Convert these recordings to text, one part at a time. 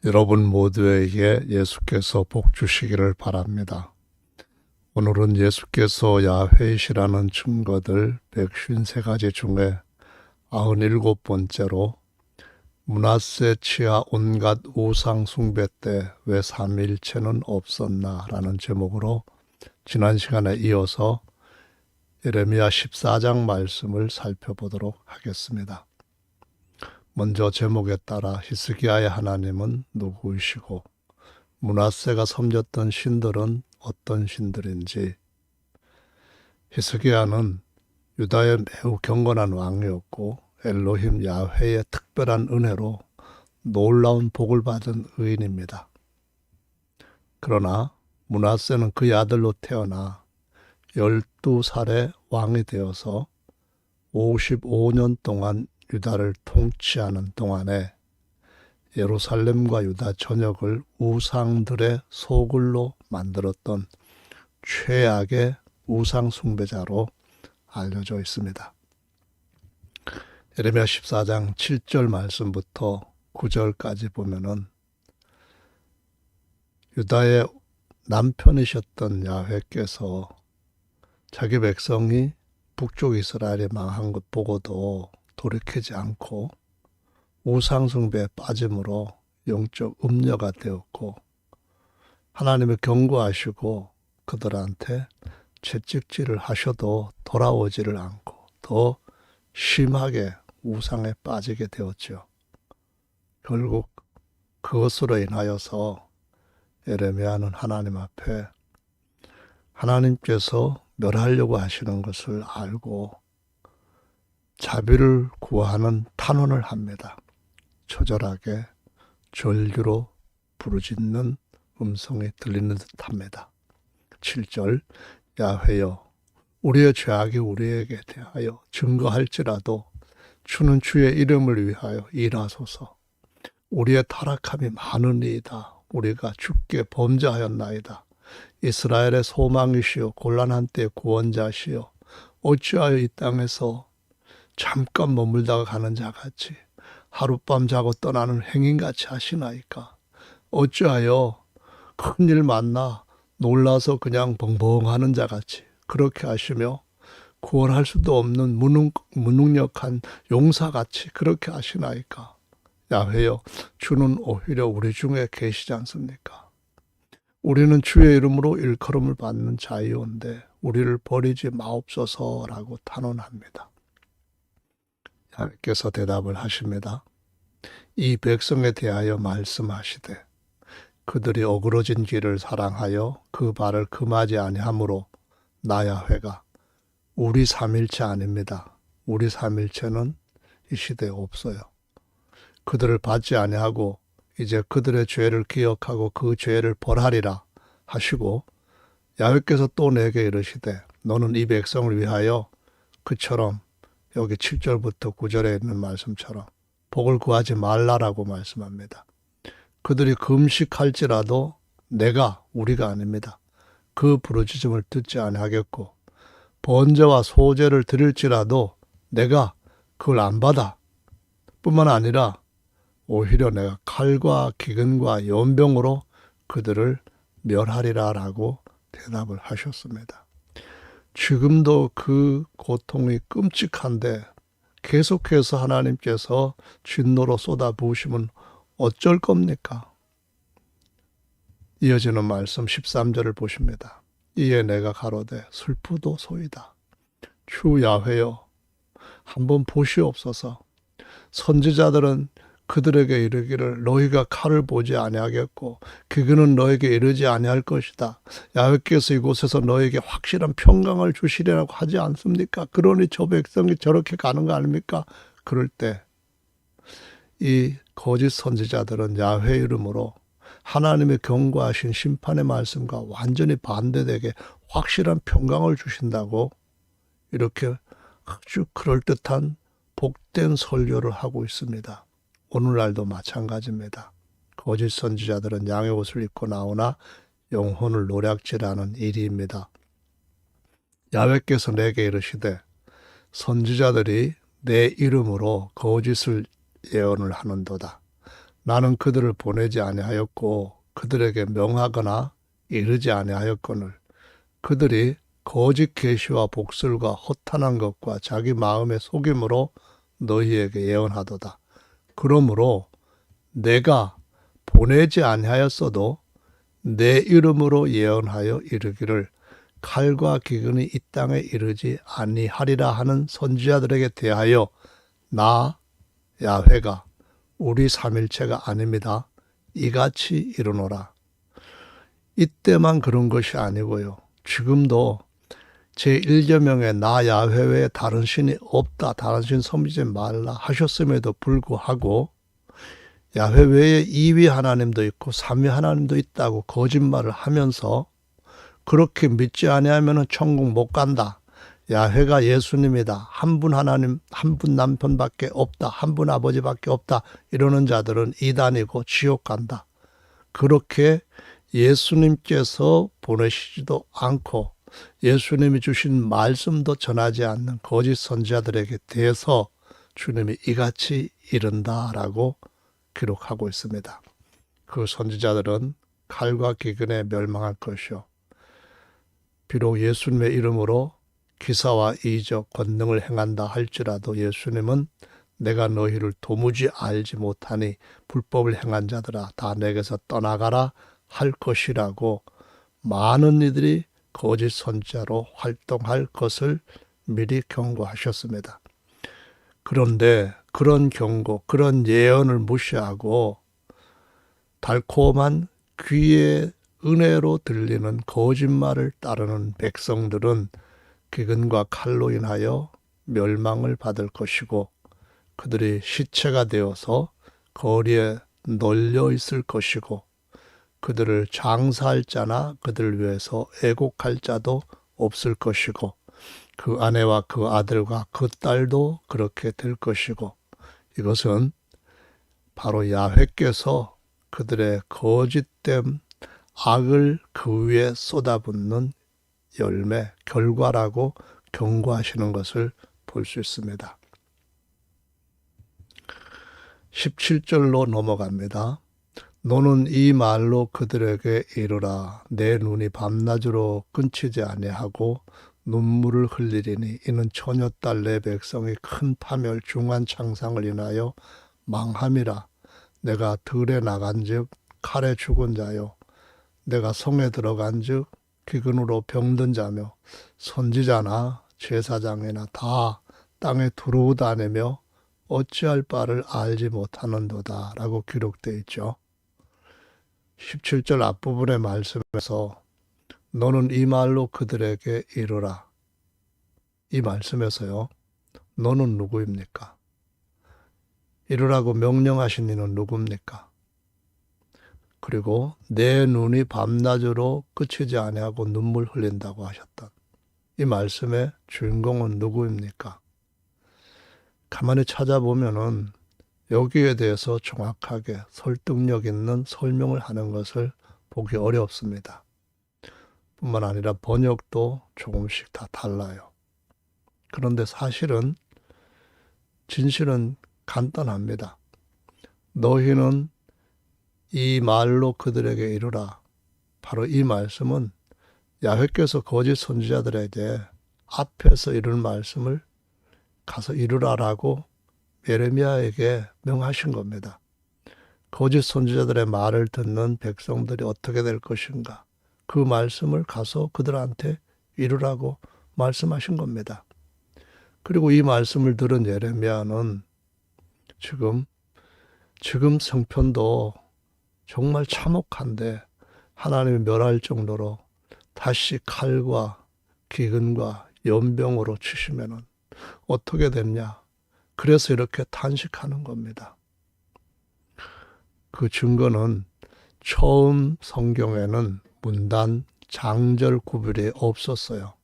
여러분 모두에게 예수께서 복 주시기를 바랍니다. 오늘은 예수께서 야훼이시라는 증거들 153가지 중에 97번째로 므낫세 치하 온갖 우상 숭배 때 왜 삼위일체는 없었나 라는 제목으로 지난 시간에 이어서 예레미야 14장 말씀을 살펴보도록 하겠습니다. 먼저 제목에 따라 히스기야의 하나님은 누구이시고 므낫세가 섬겼던 신들은 어떤 신들인지. 히스기야는 유다의 매우 경건한 왕이었고 엘로힘 야훼의 특별한 은혜로 놀라운 복을 받은 의인입니다. 그러나 므낫세는 그의 아들로 태어나 12살에 왕이 되어서 55년 동안 유다를 통치하는 동안에 예루살렘과 유다 전역을 우상들의 소굴로 만들었던 최악의 우상 숭배자로 알려져 있습니다. 예레미야 14장 7절 말씀부터 9절까지 보면은 유다의 남편이셨던 야훼께서 자기 백성이 북쪽 이스라엘이 망한 것 보고도 돌이키지 않고 우상숭배에 빠짐으로 영적 음녀가 되었고 하나님을 경고하시고 그들한테 채찍질을 하셔도 돌아오지를 않고 더 심하게 우상에 빠지게 되었죠. 결국 그것으로 인하여서 예레미야는 하나님 앞에 하나님께서 멸하려고 하시는 것을 알고 자비를 구하는 탄원을 합니다. 처절하게 절규로 부르짖는 음성이 들리는 듯합니다. 7절 야훼여 우리의 죄악이 우리에게 대하여 증거할지라도 주는 주의 이름을 위하여 일하소서. 우리의 타락함이 많으니이다. 우리가 주께 범죄하였나이다. 이스라엘의 소망이시여 곤란한 때의 구원자시여 어찌하여 이 땅에서 잠깐 머물다가 가는 자같이 하룻밤 자고 떠나는 행인같이 하시나이까. 어찌하여 큰일 만나 놀라서 그냥 벙벙하는 자같이 그렇게 하시며 구원할 수도 없는 무능력한 용사같이 그렇게 하시나이까. 야훼여 주는 오히려 우리 중에 계시지 않습니까? 우리는 주의 이름으로 일컬음을 받는 자이온데 우리를 버리지 마옵소서라고 탄원합니다. 야훼께서 대답을 하십니다. 이 백성에 대하여 말씀하시되 그들이 어그러진 길을 사랑하여 그 발을 금하지 아니하므로 나 야훼가 우리 삼일체 아닙니다. 우리 삼일체는 이 시대에 없어요. 그들을 받지 아니하고 이제 그들의 죄를 기억하고 그 죄를 벌하리라 하시고 야훼께서 또 내게 이르시되 너는 이 백성을 위하여 그처럼 여기 7절부터 9절에 있는 말씀처럼 복을 구하지 말라라고 말씀합니다. 그들이 금식할지라도 우리가 아닙니다. 그 부르짖음을 듣지 아니하겠고 번제와 소제를 드릴지라도 내가 그걸 안 받아. 뿐만 아니라 오히려 내가 칼과 기근과 연병으로 그들을 멸하리라라고 대답을 하셨습니다. 지금도 그 고통이 끔찍한데 계속해서 하나님께서 진노로 쏟아부으시면 어쩔 겁니까? 이어지는 말씀 13절을 보십니다. 이에 내가 가로되 슬프도소이다. 주 야훼여 한번 보시옵소서. 선지자들은 그들에게 이르기를 너희가 칼을 보지 아니하겠고 기근은 너에게 이르지 아니할 것이다. 야훼께서 이곳에서 너에게 확실한 평강을 주시리라고 하지 않습니까? 그러니 저 백성이 저렇게 가는 거 아닙니까? 그럴 때 이 거짓 선지자들은 야훼 이름으로 하나님의 경고하신 심판의 말씀과 완전히 반대되게 확실한 평강을 주신다고 이렇게 아주 그럴듯한 복된 설교를 하고 있습니다. 오늘날도 마찬가지입니다. 거짓 선지자들은 양의 옷을 입고 나오나 영혼을 노략질하는 일입니다. 야훼께서 내게 이르시되 선지자들이 내 이름으로 거짓을 예언을 하는도다. 나는 그들을 보내지 아니하였고 그들에게 명하거나 이르지 아니하였거늘 그들이 거짓 계시와 복술과 허탄한 것과 자기 마음의 속임으로 너희에게 예언하도다. 그러므로 내가 보내지 아니하였어도 내 이름으로 예언하여 이르기를 칼과 기근이 이 땅에 이르지 아니하리라 하는 선지자들에게 대하여 나 야훼가 우리 삼일체가 아닙니다. 이같이 이르노라. 이때만 그런 것이 아니고요. 지금도 제1계명에 나 야훼 외에 다른 신이 없다. 다른 신 섬기지 말라 하셨음에도 불구하고 야훼 외에 2위 하나님도 있고 3위 하나님도 있다고 거짓말을 하면서 그렇게 믿지 아니하면 천국 못 간다. 야훼가 예수님이다. 한 분 하나님, 한 분 남편밖에 없다. 한 분 아버지밖에 없다. 이러는 자들은 이단이고 지옥 간다. 그렇게 예수님께서 보내시지도 않고 예수님이 주신 말씀도 전하지 않는 거짓 선지자들에게 대해서 주님이 이같이 이른다라고 기록하고 있습니다. 그 선지자들은 칼과 기근에 멸망할 것이요. 비록 예수님의 이름으로 기사와 이적, 권능을 행한다 할지라도 예수님은 내가 너희를 도무지 알지 못하니 불법을 행한 자들아 다 내게서 떠나가라 할 것이라고 많은 이들이 거짓 선지자로 활동할 것을 미리 경고하셨습니다. 그런데 그런 경고, 그런 예언을 무시하고 달콤한 귀의 은혜로 들리는 거짓말을 따르는 백성들은 기근과 칼로 인하여 멸망을 받을 것이고 그들이 시체가 되어서 거리에 널려 있을 것이고 그들을 장사할 자나 그들을 위해서 애곡할 자도 없을 것이고 그 아내와 그 아들과 그 딸도 그렇게 될 것이고 이것은 바로 야훼께서 그들의 거짓됨 악을 그 위에 쏟아붓는 열매, 결과라고 경고하시는 것을 볼 수 있습니다. 17절로 넘어갑니다. 너는 이 말로 그들에게 이르라. 내 눈이 밤낮으로 끊치지 아니하고 눈물을 흘리리니 이는 처녀딸 내 백성이 큰 파멸 중한 창상을 인하여 망함이라. 내가 들에 나간즉 칼에 죽은 자요 내가 성에 들어간즉 기근으로 병든 자며 선지자나 제사장이나 다 땅에 두루다니며 어찌할 바를 알지 못하는도다 라고 기록되어 있죠. 17절 앞부분의 말씀에서 너는 이 말로 그들에게 이르라. 이 말씀에서요. 너는 누구입니까? 이르라고 명령하신 이는 누굽니까? 그리고 내 눈이 밤낮으로 그치지 아니하고 눈물 흘린다고 하셨던 이 말씀의 주인공은 누구입니까? 가만히 찾아보면은 여기에 대해서 정확하게 설득력 있는 설명을 하는 것을 보기 어렵습니다. 뿐만 아니라 번역도 조금씩 다 달라요. 그런데 사실은 진실은 간단합니다. 너희는 이 말로 그들에게 이르라. 바로 이 말씀은 야훼께서 거짓 선지자들에게 앞에서 이룰 말씀을 가서 이루라라고 예레미야에게 명하신 겁니다. 거짓 선지자들의 말을 듣는 백성들이 어떻게 될 것인가? 그 말씀을 가서 그들한테 이루라고 말씀하신 겁니다. 그리고 이 말씀을 들은 예레미야는 지금 성편도 정말 참혹한데 하나님이 멸할 정도로 다시 칼과 기근과 연병으로 치시면은 어떻게 됐냐? 그래서 이렇게 탄식하는 겁니다. 그 증거는 처음 성경에는 문단, 장절 구별이 없었어요.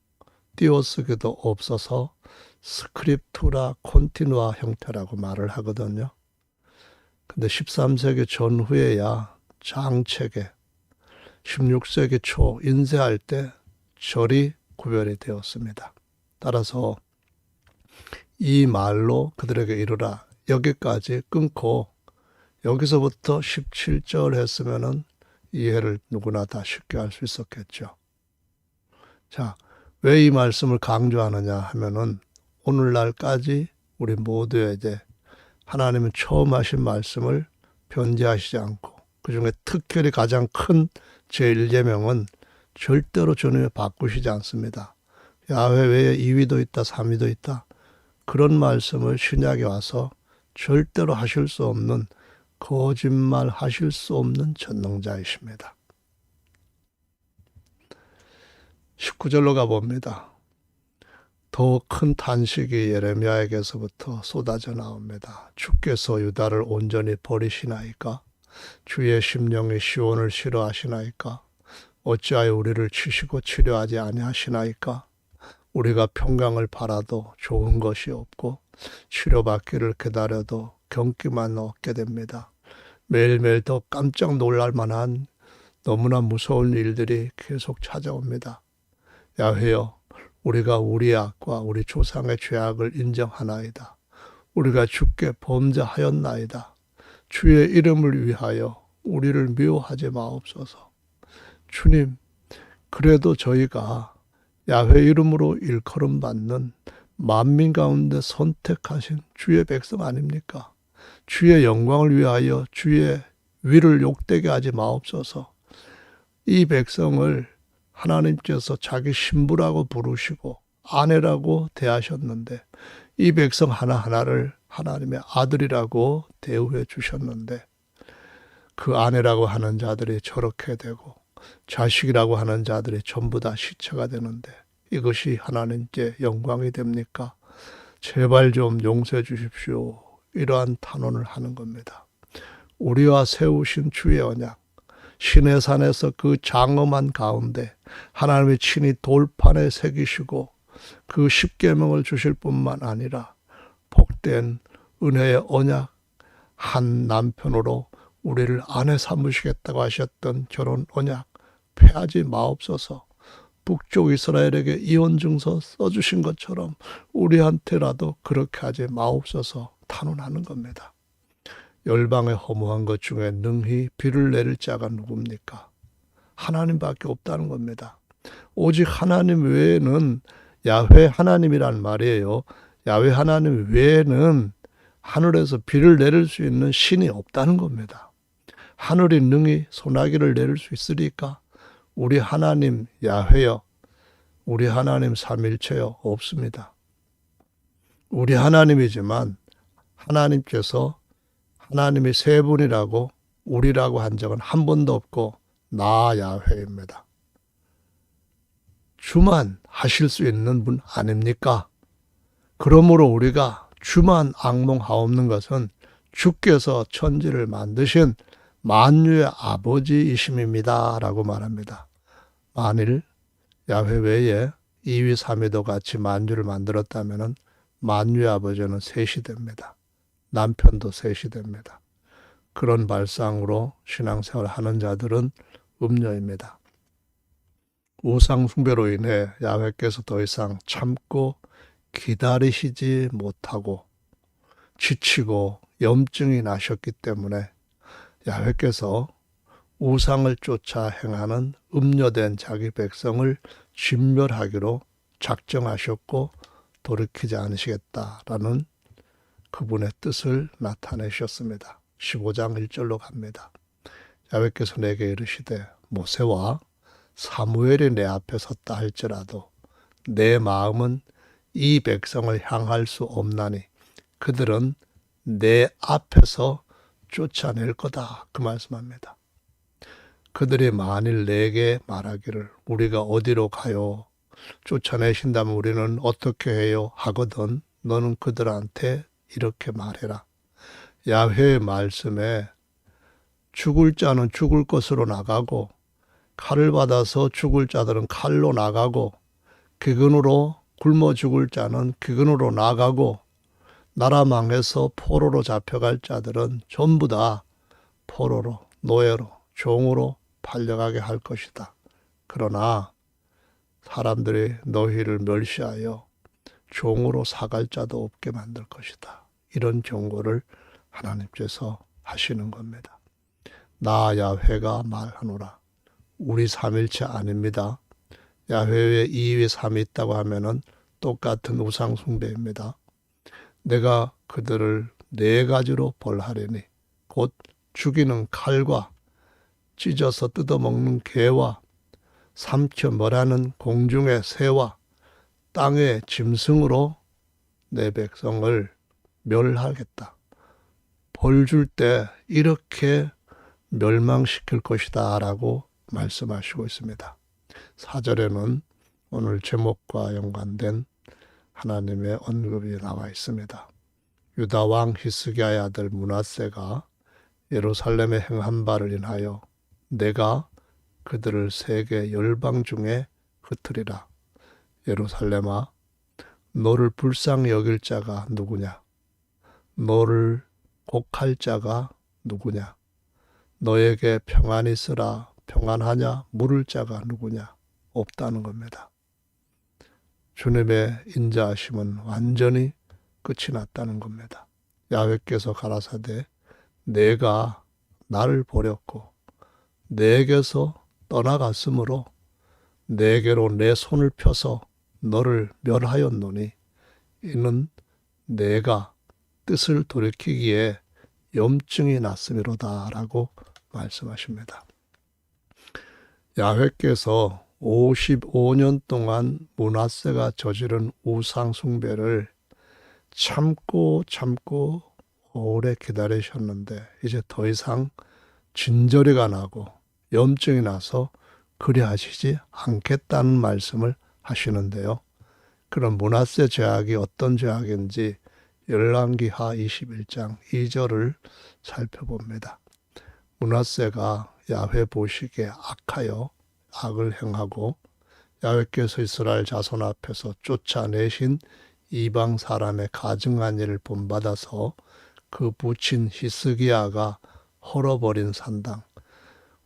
띄어쓰기도 없어서 스크립투라 콘티누아 형태라고 말을 하거든요. 근데 13세기 전후에야 장책에 16세기 초 인쇄할 때 절이 구별이 되었습니다. 따라서 이 말로 그들에게 이르라 여기까지 끊고 여기서부터 17절 했으면은 이해를 누구나 다 쉽게 할 수 있었겠죠. 자, 왜 이 말씀을 강조하느냐 하면은 오늘날까지 우리 모두에게 하나님은 처음 하신 말씀을 변제하시지 않고 그중에 특별히 가장 큰 제1계명은 절대로 주님이 바꾸시지 않습니다. 야훼 외에 2위도 있다 3위도 있다. 그런 말씀을 신약에 와서 절대로 하실 수 없는 거짓말 하실 수 없는 전능자이십니다. 19절로 가봅니다. 더 큰 탄식이 예레미야에게서부터 쏟아져 나옵니다. 주께서 유다를 온전히 버리시나이까? 주의 심령이 시온을 싫어하시나이까? 어찌하여 우리를 치시고 치료하지 아니하시나이까? 우리가 평강을 바라도 좋은 것이 없고 치료받기를 기다려도 경기만 얻게 됩니다. 매일매일 더 깜짝 놀랄 만한 너무나 무서운 일들이 계속 찾아옵니다. 야훼여, 우리가 우리의 악과 우리 조상의 죄악을 인정하나이다. 우리가 주께 범죄하였나이다. 주의 이름을 위하여 우리를 미워하지 마옵소서. 주님, 그래도 저희가 야훼 이름으로 일컬음 받는 만민 가운데 선택하신 주의 백성 아닙니까? 주의 영광을 위하여 주의 위를 욕되게 하지 마옵소서. 이 백성을 하나님께서 자기 신부라고 부르시고 아내라고 대하셨는데 이 백성 하나하나를 하나님의 아들이라고 대우해 주셨는데 그 아내라고 하는 자들이 저렇게 되고 자식이라고 하는 자들이 전부 다 시체가 되는데 이것이 하나님께 영광이 됩니까? 제발 좀 용서해 주십시오. 이러한 탄원을 하는 겁니다. 우리와 세우신 주의 언약, 시내산에서 그 장엄한 가운데 하나님이 친히 돌판에 새기시고 그 십계명을 주실 뿐만 아니라 복된 은혜의 언약 한 남편으로 우리를 아내 삼으시겠다고 하셨던 결혼 언약 폐하지 마옵소서. 북쪽 이스라엘에게 이혼 증서 써주신 것처럼 우리한테라도 그렇게 하지 마옵소서 탄원하는 겁니다. 열방에 허무한 것 중에 능히 비를 내릴 자가 누굽니까? 하나님밖에 없다는 겁니다. 오직 하나님 외에는 야훼 하나님이란 말이에요. 야훼 하나님 외에는 하늘에서 비를 내릴 수 있는 신이 없다는 겁니다. 하늘이 능히 소나기를 내릴 수 있으리까? 우리 하나님 야훼여, 우리 하나님 삼일체여 없습니다. 우리 하나님이지만 하나님께서 하나님이 세 분이라고 우리라고 한 적은 한 번도 없고 나 야훼입니다. 주만 하실 수 있는 분 아닙니까? 그러므로 우리가 주만 앙몽하옵는 것은 주께서 천지를 만드신 만유의 아버지이심입니다. 라고 말합니다. 만일 야훼 외에 2위 3위도 같이 만유를 만들었다면 만유의 아버지는 셋이 됩니다. 남편도 셋이 됩니다. 그런 발상으로 신앙생활을 하는 자들은 음녀입니다. 우상 숭배로 인해 야훼께서 더 이상 참고 기다리시지 못하고 지치고 염증이 나셨기 때문에 야훼께서 우상을 쫓아 행하는 음녀된 자기 백성을 진멸하기로 작정하셨고 돌이키지 않으시겠다라는 그분의 뜻을 나타내셨습니다. 15장 1절로 갑니다. 야훼께서 내게 이르시되 모세와 사무엘이 내 앞에 섰다 할지라도 내 마음은 이 백성을 향할 수 없나니 그들은 내 앞에서 쫓아낼 거다. 그 말씀합니다. 그들이 만일 내게 말하기를 우리가 어디로 가요? 쫓아내신다면 우리는 어떻게 해요? 하거든 너는 그들한테 이렇게 말해라. 야훼의 말씀에 죽을 자는 죽을 것으로 나가고 칼을 받아서 죽을 자들은 칼로 나가고 기근으로 굶어 죽을 자는 기근으로 나가고 나라 망해서 포로로 잡혀갈 자들은 전부 다 포로로 노예로 종으로 팔려가게 할 것이다. 그러나 사람들이 너희를 멸시하여 종으로 사갈 자도 없게 만들 것이다. 이런 경고를 하나님께서 하시는 겁니다. 나 야훼가 말하노라. 우리 삼일체 아닙니다. 야훼에 2위 3이 있다고 하면은 똑같은 우상 숭배입니다. 내가 그들을 4가지로 벌하리니 곧 죽이는 칼과 찢어서 뜯어먹는 개와 삼켜 멸하는 공중의 새와 땅의 짐승으로 내 백성을 멸하겠다. 벌 줄 때 이렇게 멸망시킬 것이다 라고 말씀하시고 있습니다. 4절에는 오늘 제목과 연관된 하나님의 언급이 나와 있습니다. 유다 왕 히스기야의 아들 므낫세가 예루살렘에 행한 바를 인하여 내가 그들을 세계 열방 중에 흩으리라. 예루살렘아, 너를 불쌍히 여길 자가 누구냐? 너를 곡할 자가 누구냐? 너에게 평안이 있으라 평안하냐 물을 자가 누구냐? 없다는 겁니다. 주님의 인자하심은 완전히 끝이 났다는 겁니다. 야훼께서 가라사대 내가 나를 버렸고 내게서 떠나갔으므로 내게로 내 손을 펴서 너를 멸하였노니 이는 내가 뜻을 돌이키기에 염증이 났음이로다 라고 말씀하십니다. 야훼께서 55년 동안 므낫세가 저지른 우상 숭배를 참고 오래 기다리셨는데 이제 더 이상 진저리가 나고 염증이 나서 그리 하시지 않겠다는 말씀을 하시는데요. 그럼 므낫세 죄악이 어떤 죄악인지 열왕기하 21장 2절을 살펴봅니다. 므낫세가 야훼 보시기에 악하여 악을 행하고 야훼께서 이스라엘 자손 앞에서 쫓아내신 이방 사람의 가증한 일을 본받아서 그 부친 히스기야가 헐어버린 산당,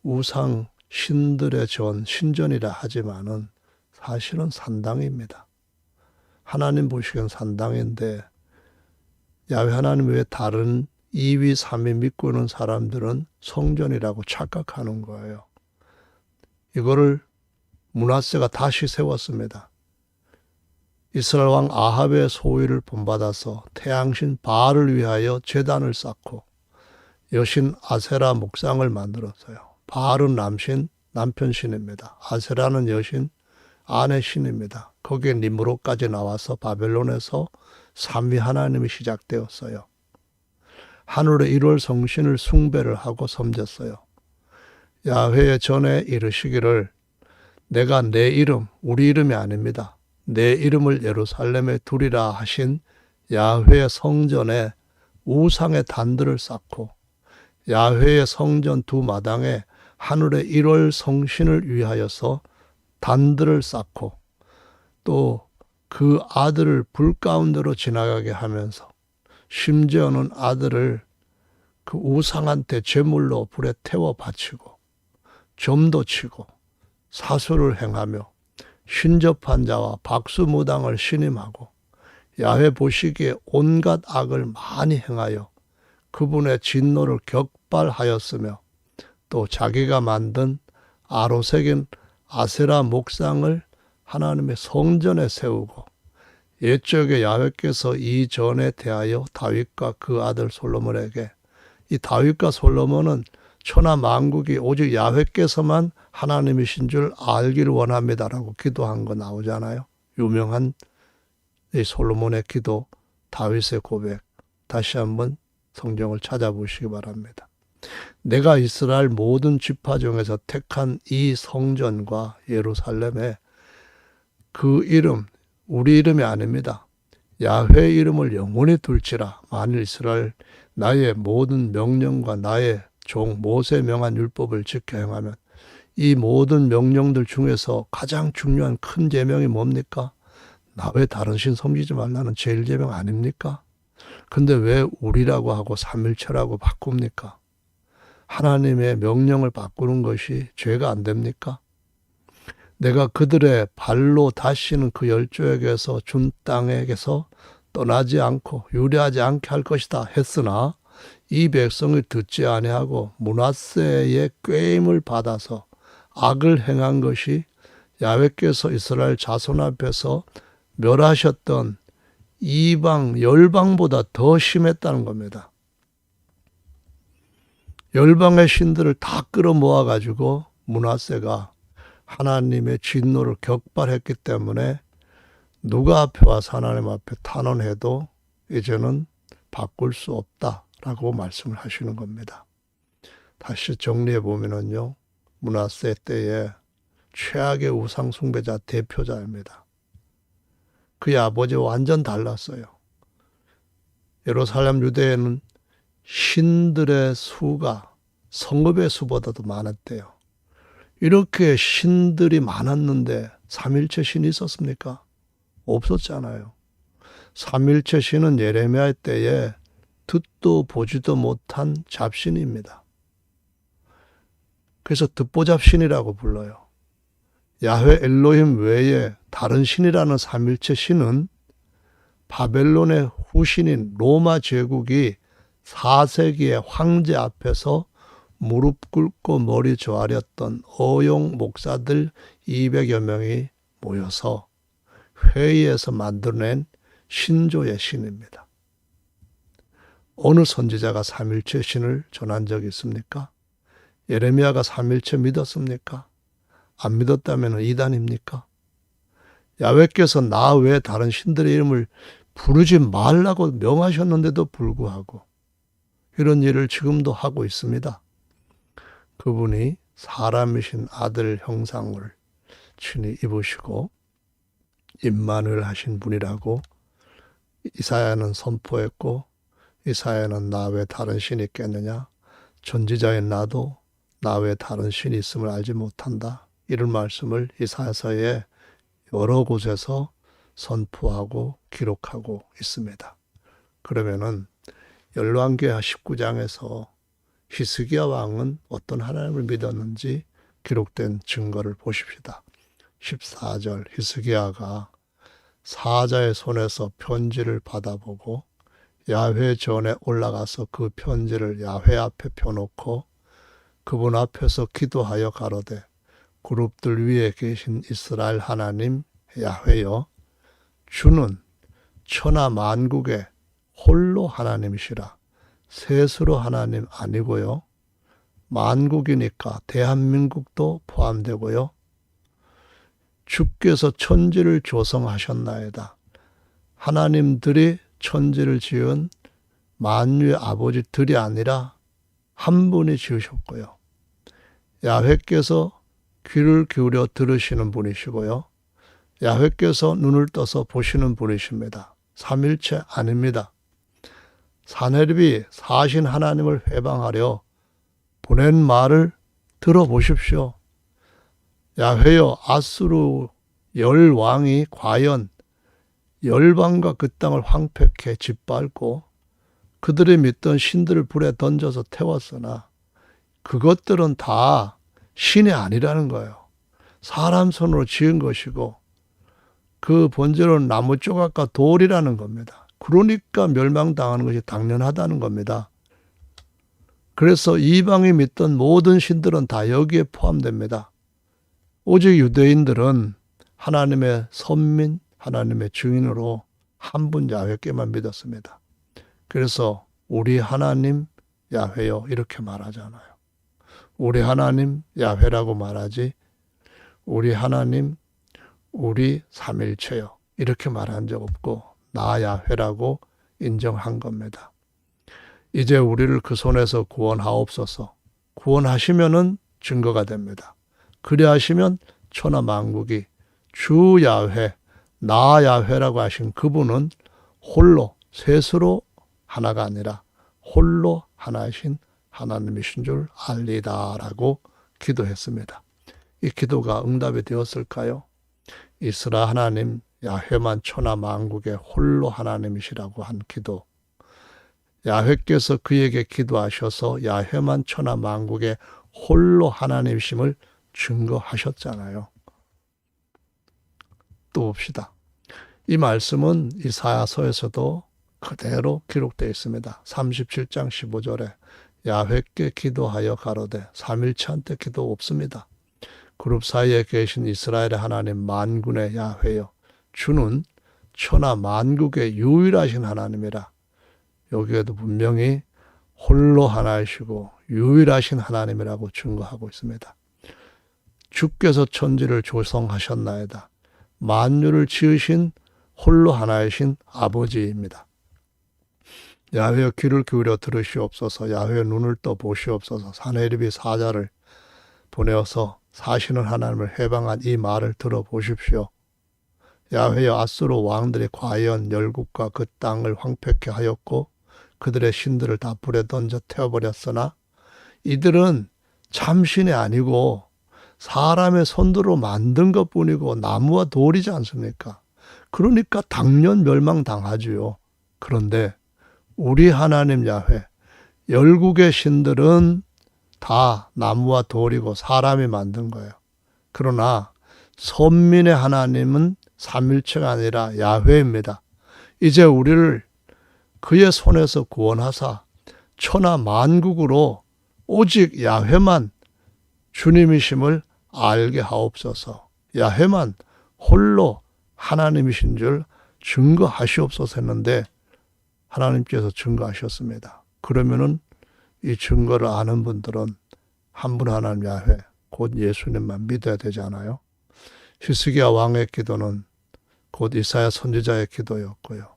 우상 신들의 전 신전이라 하지만은 사실은 산당입니다. 하나님 보시기엔 산당인데 야훼 하나님 외에 다른 2위 3위 믿고 있는 사람들은 성전이라고 착각하는 거예요. 이거를 므낫세가 다시 세웠습니다. 이스라엘 왕 아합의 소위를 본받아서 태양신 바알을 위하여 제단을 쌓고 여신 아세라 목상을 만들었어요. 바알은 남편 신입니다. 아세라는 여신 아내 신입니다. 거기에 니므롯까지 나와서 바벨론에서 삼위 하나님이 시작되었어요. 하늘의 1월 성신을 숭배를 하고 섬겼어요. 야훼의 전에 이르시기를 내가 내 이름, 우리 이름이 아닙니다. 내 이름을 예루살렘에 두리라 하신 야훼의 성전에 우상의 단들을 쌓고 야훼의 성전 두 마당에 하늘의 1월 성신을 위하여서 단들을 쌓고 또 그 아들을 불 가운데로 지나가게 하면서 심지어는 아들을 그 우상한테 제물로 불에 태워 바치고 점도 치고 사수를 행하며 신접한 자와 박수무당을 신임하고 야훼 보시기에 온갖 악을 많이 행하여 그분의 진노를 격발하였으며 또 자기가 만든 아로색인 아세라 목상을 하나님의 성전에 세우고 옛적에 야훼께서 이전에 대하여 다윗과 그 아들 솔로몬에게 이 다윗과 솔로몬은 천하 만국이 오직 야훼께서만 하나님이신 줄 알기를 원합니다라고 기도한 거 나오잖아요. 유명한 이 솔로몬의 기도, 다윗의 고백. 다시 한번 성경을 찾아보시기 바랍니다. 내가 이스라엘 모든 지파 중에서 택한 이 성전과 예루살렘에 그 이름, 우리 이름이 아닙니다. 야훼 이름을 영원히 둘지라. 만일 이스라엘 나의 모든 명령과 나의 종 모세 명한 율법을 지켜 행하면 이 모든 명령들 중에서 가장 중요한 큰 제명이 뭡니까? 나 왜 다른 신 섬기지 말라는 제일 제명 아닙니까? 근데 왜 우리라고 하고 삼일체라고 바꿉니까? 하나님의 명령을 바꾸는 것이 죄가 안 됩니까? 내가 그들의 발로 다시는 그 열조에게서 준 땅에게서 떠나지 않고 유래하지 않게 할 것이다 했으나 이 백성이 듣지 아니하고 므낫세의 꾀임을 받아서 악을 행한 것이 야훼께서 이스라엘 자손 앞에서 멸하셨던 이방 열방보다 더 심했다는 겁니다. 열방의 신들을 다 끌어모아 가지고 므낫세가 하나님의 진노를 격발했기 때문에 누가 앞에 와서 하나님 앞에 탄원해도 이제는 바꿀 수 없다라고 말씀을 하시는 겁니다. 다시 정리해 보면은요, 므낫세 때에 최악의 우상 숭배자 대표자입니다. 그의 아버지와 완전 달랐어요. 예루살렘 유대에는 신들의 수가 성읍의 수보다도 많았대요. 이렇게 신들이 많았는데 삼일체 신이 있었습니까? 없었잖아요. 삼일체 신은 예레미야 때에 듣도 보지도 못한 잡신입니다. 그래서 듣보잡신이라고 불러요. 야훼 엘로힘 외에 다른 신이라는 삼일체 신은 바벨론의 후신인 로마 제국이 4세기의 황제 앞에서 무릎 꿇고 머리 조아렸던 어용 목사들 200여 명이 모여서 회의에서 만들어낸 신조의 신입니다. 어느 선지자가 삼일체 신을 전한 적이 있습니까? 예레미야가 삼일체 믿었습니까? 안 믿었다면 이단입니까? 야훼께서 나 외에 다른 신들의 이름을 부르지 말라고 명하셨는데도 불구하고 이런 일을 지금도 하고 있습니다. 그분이 사람이신 아들 형상을 친히 입으시고 임마누엘 하신 분이라고 이사야는 선포했고, 이사야는 나 외에 다른 신이 있겠느냐? 전지자인 나도 나 외에 다른 신이 있음을 알지 못한다. 이런 말씀을 이사야서에 여러 곳에서 선포하고 기록하고 있습니다. 그러면은 열왕기하 19장에서 히스기야 왕은 어떤 하나님을 믿었는지 기록된 증거를 보십시다. 14절 히스기야가 사자의 손에서 편지를 받아보고 야훼 전에 올라가서 그 편지를 야훼 앞에 펴놓고 그분 앞에서 기도하여 가로되 그룹들 위에 계신 이스라엘 하나님 야훼여, 주는 천하 만국의 홀로 하나님이시라. 셋으로 하나님 아니고요. 만국이니까 대한민국도 포함되고요. 주께서 천지를 조성하셨나이다. 하나님들이 천지를 지은 만유의 아버지들이 아니라 한 분이 지으셨고요. 야훼께서 귀를 기울여 들으시는 분이시고요. 야훼께서 눈을 떠서 보시는 분이십니다. 삼일체 아닙니다. 사내립이 사신 하나님을 회방하려 보낸 말을 들어보십시오. 야훼여, 아수르 열왕이 과연 열방과 그 땅을 황폐케 짓밟고 그들이 믿던 신들을 불에 던져서 태웠으나 그것들은 다 신이 아니라는 거예요. 사람 손으로 지은 것이고 그 본질은 나무 조각과 돌이라는 겁니다. 그러니까 멸망당하는 것이 당연하다는 겁니다. 그래서 이방이 믿던 모든 신들은 다 여기에 포함됩니다. 오직 유대인들은 하나님의 선민, 하나님의 증인으로 한 분 야훼께만 믿었습니다. 그래서 우리 하나님 야훼여 이렇게 말하잖아요. 우리 하나님 야훼라고 말하지 우리 하나님 우리 삼일체여 이렇게 말한 적 없고 나 야훼라고 인정한 겁니다. 이제 우리를 그 손에서 구원하옵소서. 구원하시면은 증거가 됩니다. 그리하시면 천하 만국이 주 야훼, 나 야훼라고 하신 그분은 홀로 셋으로 하나가 아니라 홀로 하나이신 하나님이신 줄 알리다라고 기도했습니다. 이 기도가 응답이 되었을까요? 이스라 하나님 야훼만 천하 만국의 홀로 하나님이시라고 한 기도. 야훼께서 그에게 기도하셔서 야훼만 천하 만국의 홀로 하나님이심을 증거하셨잖아요. 또 봅시다. 이 말씀은 이사야서에서도 그대로 기록되어 있습니다. 37장 15절에 야훼께 기도하여 가로되 삼일체한테 기도 없습니다. 그룹 사이에 계신 이스라엘의 하나님 만군의 야훼여 주는 천하 만국의 유일하신 하나님이라. 여기에도 분명히 홀로 하나이시고 유일하신 하나님이라고 증거하고 있습니다. 주께서 천지를 조성하셨나이다. 만유를 지으신 홀로 하나이신 아버지입니다. 야훼여 귀를 기울여 들으시옵소서. 야훼여 눈을 떠 보시옵소서. 사네립이 사자를 보내어서 사시는 하나님을 해방한 이 말을 들어보십시오. 야훼여 아수르 왕들이 과연 열국과 그 땅을 황폐케 하였고 그들의 신들을 다 불에 던져 태워버렸으나 이들은 참신이 아니고 사람의 손으로 만든 것뿐이고 나무와 돌이지 않습니까? 그러니까 당연 멸망당하지요. 그런데 우리 하나님 야훼, 열국의 신들은 다 나무와 돌이고 사람이 만든 거예요. 그러나 선민의 하나님은 삼일체가 아니라 야훼입니다. 이제 우리를 그의 손에서 구원하사 천하 만국으로 오직 야훼만 주님이심을 알게 하옵소서. 야훼만 홀로 하나님이신 줄 증거하시옵소서 했는데 하나님께서 증거하셨습니다. 그러면은 이 증거를 아는 분들은 한 분 하나님 야훼, 곧 예수님만 믿어야 되지 않아요? 히스기야 왕의 기도는 곧 이사야 선지자의 기도였고요.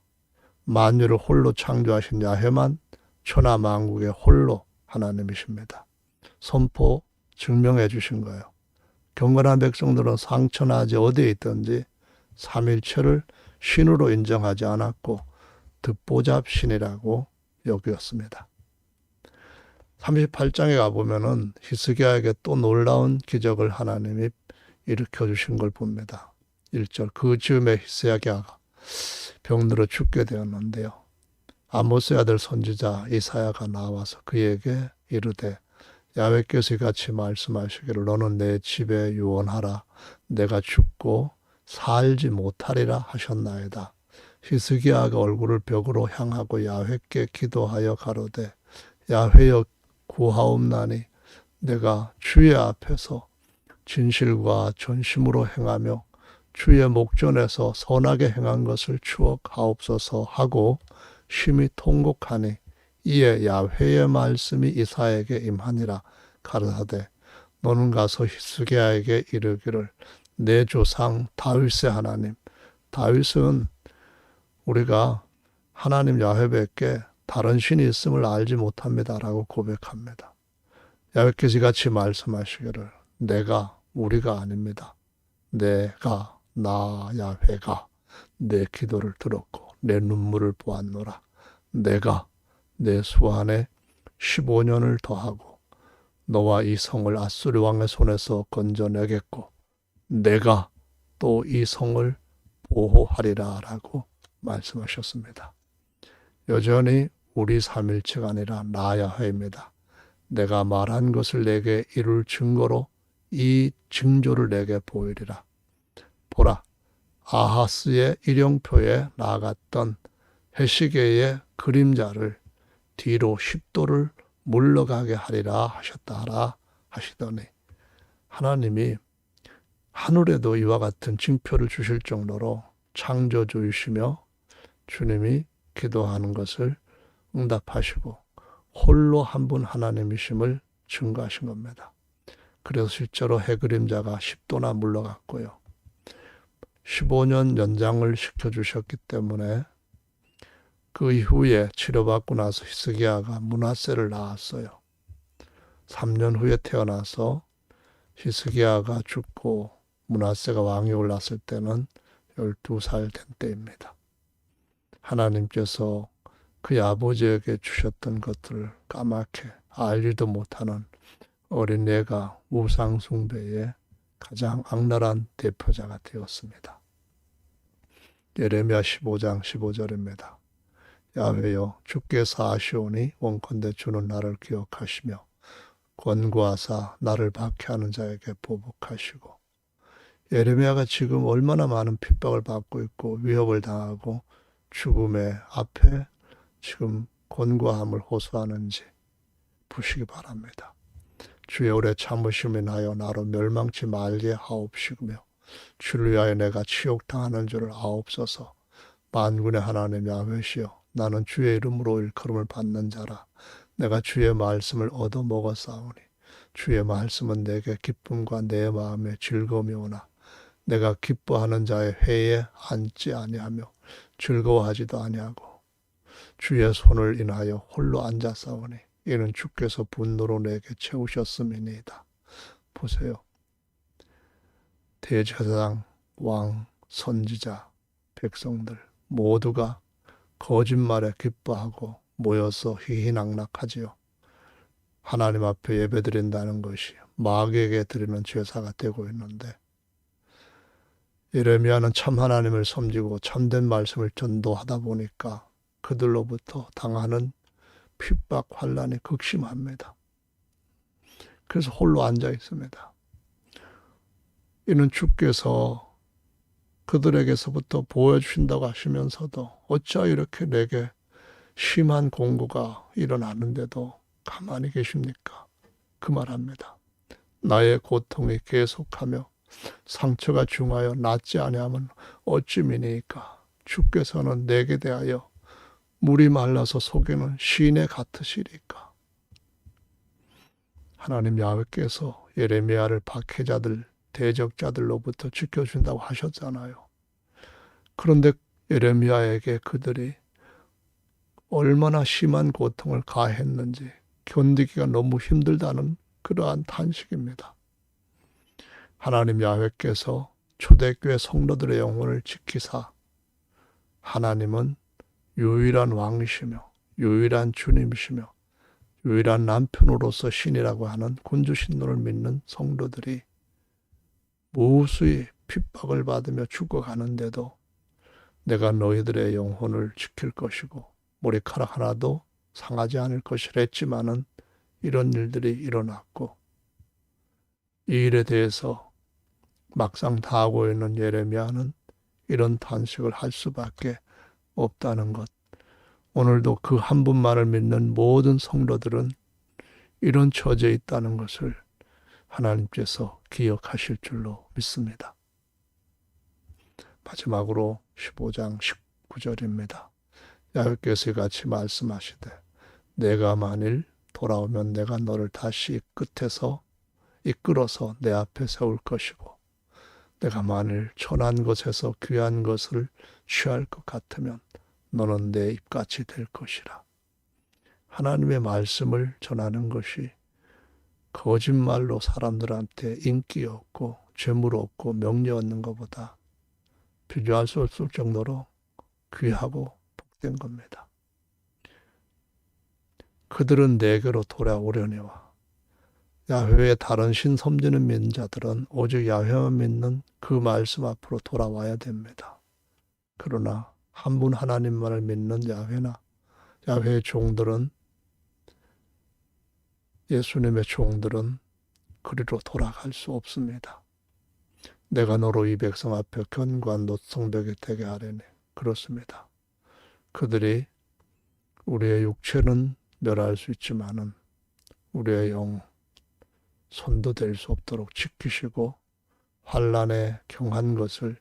만유를 홀로 창조하신 야훼만 천하 만국의 홀로 하나님이십니다. 선포 증명해 주신 거예요. 경건한 백성들은 상처나지 어디에 있든지 삼일체를 신으로 인정하지 않았고 듣보잡신이라고 여겼습니다. 38장에 가보면은 히스기야에게 또 놀라운 기적을 하나님이 일으켜 주신 걸 봅니다. 1절 그 즈음에 히스기야가 병들어 죽게 되었는데요. 아모스의 아들 선지자 이사야가 나와서 그에게 이르되 야훼께서 이같이 말씀하시기를 너는 내 집에 유언하라 내가 죽고 살지 못하리라 하셨나이다. 히스기야가 얼굴을 벽으로 향하고 야훼께 기도하여 가로되 야훼여 구하옵나니 내가 주의 앞에서 진실과 전심으로 행하며 주의 목전에서 선하게 행한 것을 추억하옵소서 하고 심히 통곡하니 이에 야훼의 말씀이 이사야에게 임하니라. 가라사대 너는 가서 히스기야에게 이르기를 내 조상 다윗의 하나님, 다윗은 우리가 하나님 야훼밖에 다른 신이 있음을 알지 못합니다라고 고백합니다. 야훼께서 이같이 말씀하시기를 내가 우리가 아닙니다. 내가 나 야훼가 내 기도를 들었고 내 눈물을 보았노라. 내가 내 수 안에 15년을 더하고 너와 이 성을 아수르 왕의 손에서 건져내겠고 내가 또 이 성을 보호하리라 라고 말씀하셨습니다. 여전히 우리 삼일체가 아니라 나 야훼입니다. 내가 말한 것을 내게 이룰 증거로 이 징조를 내게 보이리라. 보라, 아하스의 일용표에 나갔던 헤시게의 그림자를 뒤로 10도를 물러가게 하리라 하셨다 하라 하시더니 하나님이 하늘에도 이와 같은 징표를 주실 정도로 창조주이시며 주님이 기도하는 것을 응답하시고 홀로 한 분 하나님이심을 증거하신 겁니다. 그래서 실제로 해그림자가 10도나 물러갔고요. 15년 연장을 시켜주셨기 때문에 그 이후에 치료받고 나서 히스기야가 므낫세를 낳았어요. 3년 후에 태어나서 히스기야가 죽고 므낫세가 왕이 올랐을 때는 12살 된 때입니다. 하나님께서 그의 아버지에게 주셨던 것들을 까맣게 알지도 못하는 어린애가 우상 숭배의 가장 악랄한 대표자가 되었습니다. 예레미야 15장 15절입니다. 야훼여 주께서 아시오니 원컨대 주는 나를 기억하시며 권고하사 나를 박해하는 자에게 보복하시고 예레미야가 지금 얼마나 많은 핍박을 받고 있고 위협을 당하고 죽음의 앞에 지금 곤고함을 호소하는지 보시기 바랍니다. 주의 오래 참으심을 인하여 나로 멸망치 말게 하옵시며 주를 위하여 내가 치욕당하는 줄을 아옵소서. 만군의 하나님 야훼시여, 나는 주의 이름으로 일컬음을 받는 자라. 내가 주의 말씀을 얻어먹었사오니 주의 말씀은 내게 기쁨과 내 마음의 즐거움이오나 내가 기뻐하는 자의 회에 앉지 아니하며 즐거워하지도 아니하고 주의 손을 인하여 홀로 앉았사오니 이는 주께서 분노로 내게 채우셨음이니이다. 보세요. 대제사장, 왕, 선지자, 백성들 모두가 거짓말에 기뻐하고 모여서 희희낙낙하지요. 하나님 앞에 예배드린다는 것이 마귀에게 드리는 제사가 되고 있는데 예레미야는 참 하나님을 섬기고 참된 말씀을 전도하다 보니까 그들로부터 당하는 핍박, 환난이 극심합니다. 그래서 홀로 앉아 있습니다. 이는 주께서 그들에게서부터 보여주신다고 하시면서도 어찌하여 이렇게 내게 심한 공고가 일어나는데도 가만히 계십니까? 그 말합니다. 나의 고통이 계속하며 상처가 중하여 낫지 아니하면 어찌 미니까? 주께서는 내게 대하여 물이 말라서 속에는 시내 같으시리까? 하나님 야훼께서 예레미야를 박해자들, 대적자들로부터 지켜준다고 하셨잖아요. 그런데 예레미야에게 그들이 얼마나 심한 고통을 가했는지 견디기가 너무 힘들다는 그러한 탄식입니다. 하나님 야훼께서 초대교회 성도들의 영혼을 지키사 하나님은 유일한 왕이시며 유일한 주님이시며 유일한 남편으로서 신이라고 하는 군주신론을 믿는 성도들이 무수히 핍박을 받으며 죽어가는데도 내가 너희들의 영혼을 지킬 것이고 머리카락 하나도 상하지 않을 것이라 했지만은 이런 일들이 일어났고 이 일에 대해서 막상 당하고 있는 예레미야는 이런 탄식을 할 수밖에 없다는 것. 오늘도 그 한 분만을 믿는 모든 성도들은 이런 처지에 있다는 것을 하나님께서 기억하실 줄로 믿습니다. 마지막으로 15장 19절입니다. 야훼께서 같이 말씀하시되 내가 만일 돌아오면 내가 너를 다시 끝에서 이끌어서 내 앞에 세울 것이고 내가 만일 천한 것에서 귀한 것을 취할 것 같으면 너는 내 입같이 될 것이라. 하나님의 말씀을 전하는 것이 거짓말로 사람들한테 인기 얻고 재물 얻고 명예 얻는 것보다 비교할 수 없을 정도로 귀하고 복된 겁니다. 그들은 내게로 돌아오려니와 야훼의 다른 신 섬기는 믿는 자들은 오직 야훼만 믿는 그 말씀 앞으로 돌아와야 됩니다. 그러나 한 분 하나님만을 믿는 야훼나 야훼의 종들은 예수님의 종들은 그리로 돌아갈 수 없습니다. 내가 너로 이 백성 앞에 견고한 노성벽에 되게 하려니 그렇습니다. 그들이 우리의 육체는 멸할 수 있지만은 우리의 영 손도 될 수 없도록 지키시고 환난에 경한 것을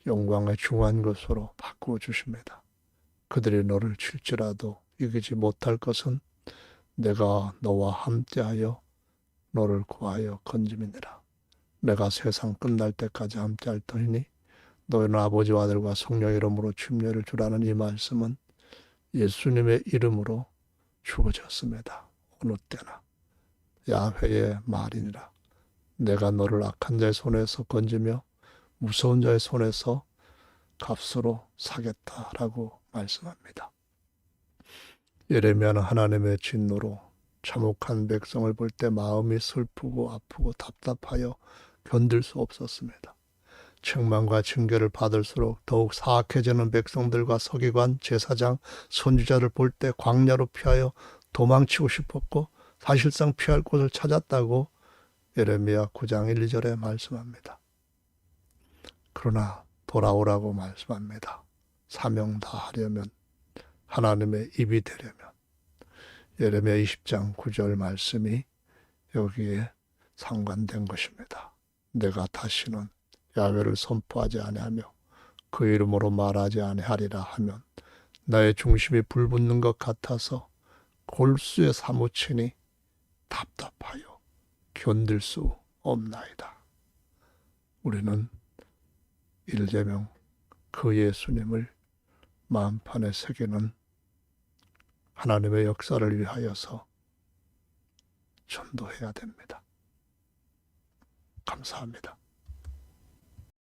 영광의 중한 것으로 바꾸어 주십니다. 그들이 너를 칠지라도 이기지 못할 것은 내가 너와 함께하여 너를 구하여 건짐이니라. 내가 세상 끝날 때까지 함께할 터이니 너희는 아버지와 아들과 성령 이름으로 침례를 주라는 이 말씀은 예수님의 이름으로 주어졌습니다. 어느 때나 야훼의 말이니라. 내가 너를 악한 자의 손에서 건지며 무서운 자의 손에서 값으로 사겠다라고 말씀합니다. 예레미야는 하나님의 진노로 참혹한 백성을 볼 때 마음이 슬프고 아프고 답답하여 견딜 수 없었습니다. 책망과 징계를 받을수록 더욱 사악해지는 백성들과 서기관, 제사장, 선지자를 볼 때 광야로 피하여 도망치고 싶었고 사실상 피할 곳을 찾았다고 예레미야 9장 1, 2절에 말씀합니다. 그러나 돌아오라고 말씀합니다. 사명 다하려면 하나님의 입이 되려면 예레미야 20장 9절 말씀이 여기에 상관된 것입니다. 내가 다시는 야훼를 선포하지 아니하며 그 이름으로 말하지 아니하리라 하면 나의 중심이 불붙는 것 같아서 골수에 사무치니 답답하여 견딜 수 없나이다. 우리는 일제명 그 예수님을 마음판에 새기는 하나님의 역사를 위하여서 전도해야 됩니다. 감사합니다.